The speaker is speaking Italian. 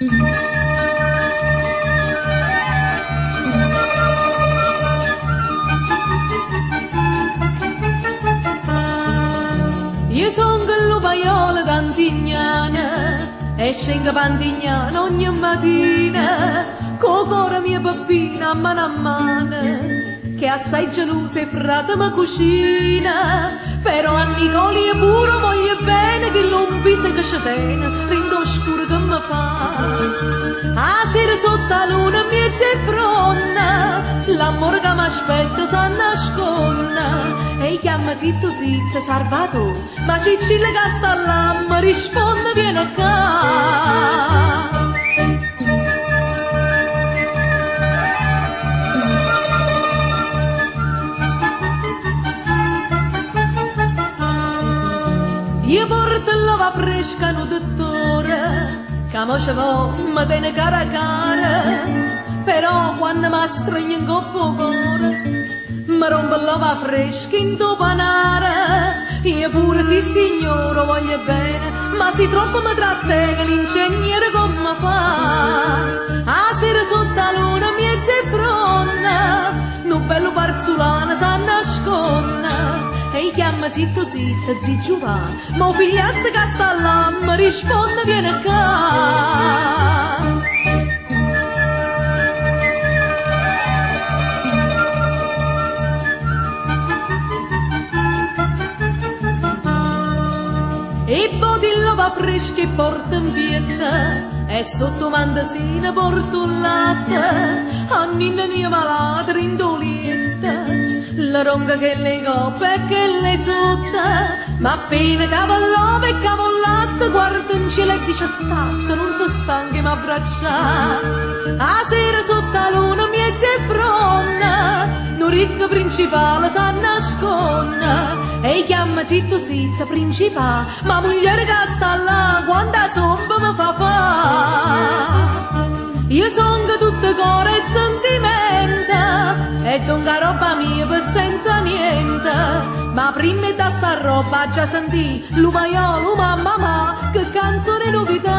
Io son quello paiolo d'Antignana e scengo Pantignana ogni mattina con cuore mia bambina a mano che assai gelosa e frate mi cucina però a Nicoli e pure voglio bene che non pisa che ci tiene rindo scuro che mi fa a sera sotto la luna mezza e fronna l'amore che mi aspetta si nasconde e chiama zitto zitto Salvatore ma Cicilla che sta là mi risponde viene qua. Io porto l'ova fresca no dottore che mo ci vo mi tiene cara a cara però quando mi stringe in coppo cuore mi rompe l'ova fresca in tuo panare io pure sì signore voglio bene ma se troppo mi trattenga l'ingegnere come fa a sera sotto la luna mezza e fronna un bello parzulano si nasconde e chiama zitto zitto zitto va ma figliastro che sta là mi risponde viene qua. E bodillo va fresco e porta in vietta e sotto mandasina porta un latte a ninna mia malata rindolietta la ronga che le coppe e che le sotta ma appena cavallava e cavollatta guarda in cielo e dice statta non si stanchi ma abbracciare a sera sotto la luna mezza e fronna non ricco principale si nasconde e chiama zitto zitto principale ma moglie che sta là quando zomba mi fa fa io sono tutto cuore e sentimento e dunque roba mia per senza niente ma prima da sta roba già sentì l'umaiolo mamma che canzone novità